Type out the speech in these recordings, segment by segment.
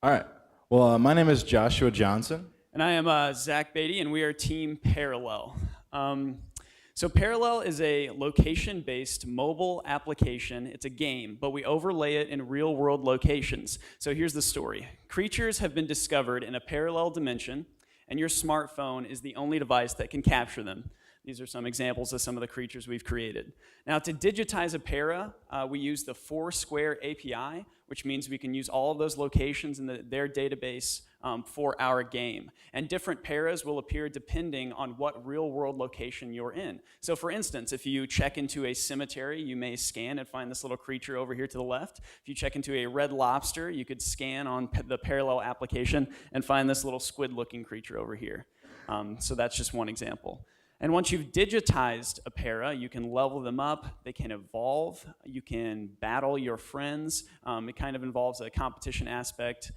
All right. Well, my name is Joshua Johnson. And I am Zach Beattie, and we are Team Parallel. So Parallel is a location-based mobile application. It's a game, but we overlay it in real-world locations. So here's the story. Creatures have been discovered in a parallel dimension, and your smartphone is the only device that can capture them. These are some examples of some of the creatures we've created. Now, to digitize a para, we use the Foursquare API, which means we can use all of those locations in their database for our game. And different paras will appear depending on what real-world location you're in. So for instance, if you check into a cemetery, you may scan and find this little creature over here to the left. If you check into a Red Lobster, you could scan on the Parallel application and find this little squid-looking creature over here. So that's just one example. And once you've digitized a para, you can level them up, they can evolve, you can battle your friends. It kind of involves a competition aspect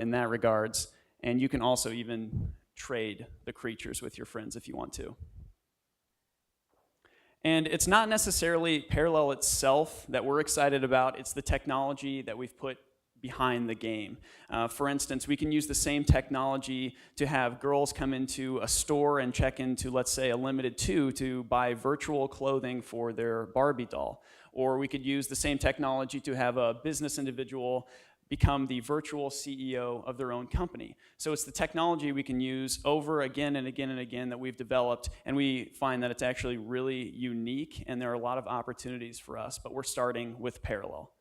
in that regards. And you can also even trade the creatures with your friends if you want to. And it's not necessarily Parallel itself that we're excited about, it's the technology that we've put behind the game. For instance, we can use the same technology to have girls come into a store and check into, let's say, a limited 2 to buy virtual clothing for their Barbie doll. Or we could use the same technology to have a business individual become the virtual CEO of their own company. So it's the technology we can use over again and again and again that we've developed, and we find that it's actually really unique, and there are a lot of opportunities for us, but we're starting with Parallel.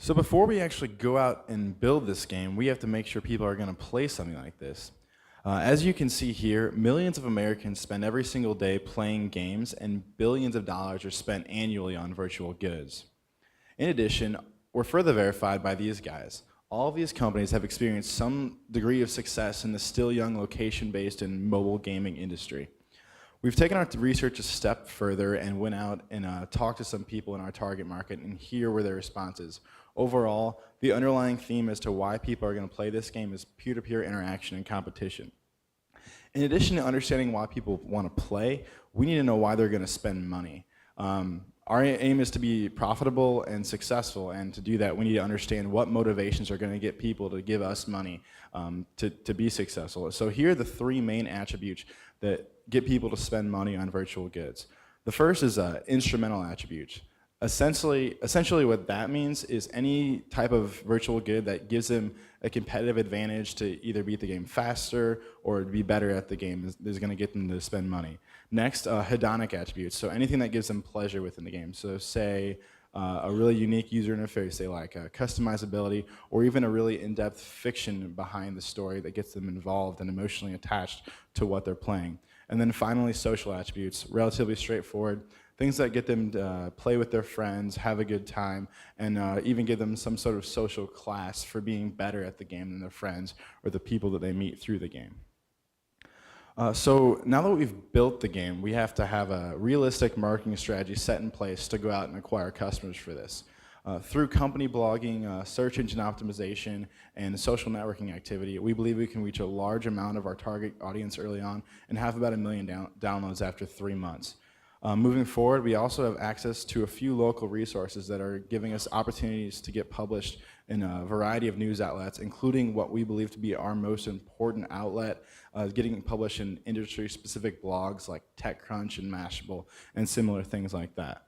So before we actually go out and build this game, we have to make sure people are going to play something like this. As you can see here, millions of Americans spend every single day playing games, and billions of dollars are spent annually on virtual goods. In addition, we're further verified by these guys. All of these companies have experienced some degree of success in the still young location-based and mobile gaming industry. We've taken our research a step further and went out and talked to some people in our target market, and here were their responses. Overall, the underlying theme as to why people are going to play this game is peer-to-peer interaction and competition. In addition to understanding why people want to play, we need to know why they're going to spend money. Our aim is to be profitable and successful, and to do that, we need to understand what motivations are going to get people to give us money to be successful. So here are the 3 main attributes that get people to spend money on virtual goods. The first is instrumental attributes. Essentially what that means is any type of virtual good that gives them a competitive advantage to either beat the game faster or be better at the game is going to get them to spend money. Next, hedonic attributes, so anything that gives them pleasure within the game. So say a really unique user interface they like, customizability, or even a really in-depth fiction behind the story that gets them involved and emotionally attached to what they're playing. And then finally, social attributes, relatively straightforward. Things that get them to play with their friends, have a good time, and even give them some sort of social class for being better at the game than their friends or the people that they meet through the game. So now that we've built the game, we have to have a realistic marketing strategy set in place to go out and acquire customers for this. Through company blogging, search engine optimization, and social networking activity, we believe we can reach a large amount of our target audience early on and have about 1 million downloads after 3 months. Moving forward, we also have access to a few local resources that are giving us opportunities to get published in a variety of news outlets, including what we believe to be our most important outlet, getting published in industry-specific blogs like TechCrunch and Mashable, and similar things like that.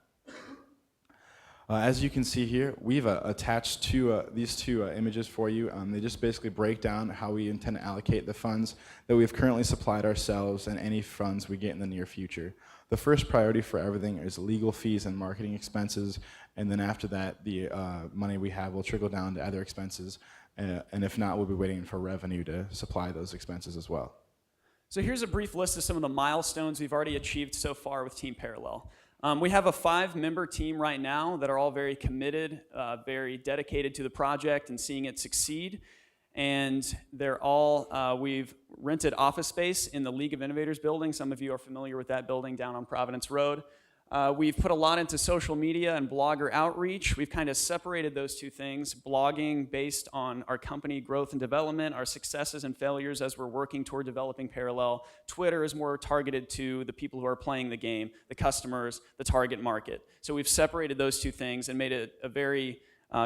As you can see here, we've attached these 2 images for you. They just basically break down how we intend to allocate the funds that we've currently supplied ourselves and any funds we get in the near future. The first priority for everything is legal fees and marketing expenses, and then after that, the money we have will trickle down to other expenses, and if not, we'll be waiting for revenue to supply those expenses as well. So here's a brief list of some of the milestones we've already achieved so far with Team Parallel. We have a 5-member team right now that are all very committed, very dedicated to the project and seeing it succeed. And they're all, we've rented office space in the League of Innovators building. Some of you are familiar with that building down on Providence Road. We've put a lot into social media and blogger outreach. We've kind of separated those 2 things, blogging based on our company growth and development, our successes and failures as we're working toward developing Parallel. Twitter is more targeted to the people who are playing the game, the customers, the target market. So we've separated those 2 things and made it a very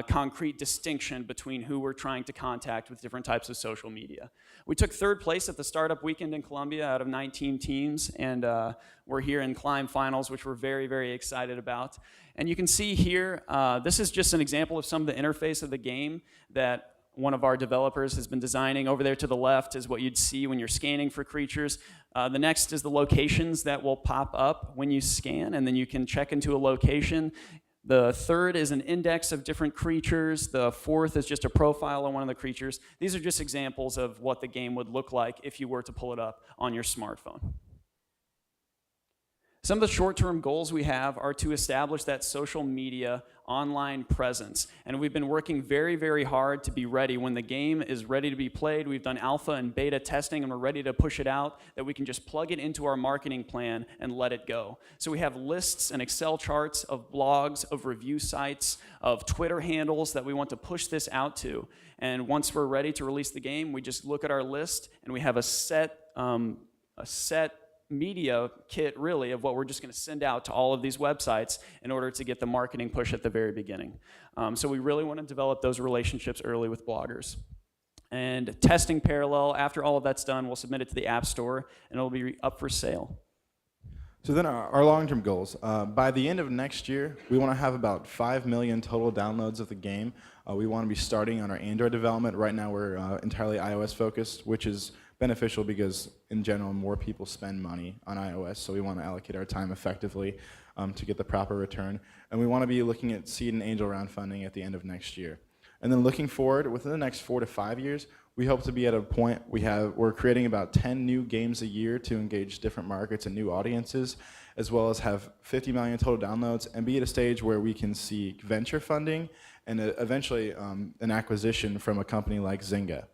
concrete distinction between who we're trying to contact with different types of social media. We took 3rd place at the Startup Weekend in Columbia out of 19 teams, and we're here in Climb Finals, which we're very, very excited about. And you can see here, this is just an example of some of the interface of the game that one of our developers has been designing. Over there to the left is what you'd see when you're scanning for creatures. The next is the locations that will pop up when you scan, and then you can check into a location. The 3rd is an index of different creatures. The 4th is just a profile on one of the creatures. These are just examples of what the game would look like if you were to pull it up on your smartphone. Some of the short-term goals we have are to establish that social media online presence. And we've been working very, very hard to be ready. When the game is ready to be played, we've done alpha and beta testing, and we're ready to push it out, that we can just plug it into our marketing plan and let it go. So we have lists and Excel charts of blogs, of review sites, of Twitter handles that we want to push this out to. And once we're ready to release the game, we just look at our list, and we have a set media kit, really, of what we're just going to send out to all of these websites in order to get the marketing push at the very beginning. So we really want to develop those relationships early with bloggers. And testing parallel, after all of that's done, we'll submit it to the App Store, and it'll be up for sale. So then our long-term goals. By the end of next year, we want to have about 5 million total downloads of the game. We want to be starting on our Android development. Right now we're entirely iOS focused, which is beneficial because in general more people spend money on iOS, so we want to allocate our time effectively to get the proper return. And we want to be looking at seed and angel round funding at the end of next year. And then looking forward, within the next 4 to 5 years, we hope to be at a point we're creating about 10 new games a year to engage different markets and new audiences, as well as have 50 million total downloads and be at a stage where we can seek venture funding and eventually an acquisition from a company like Zynga.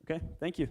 Okay, thank you.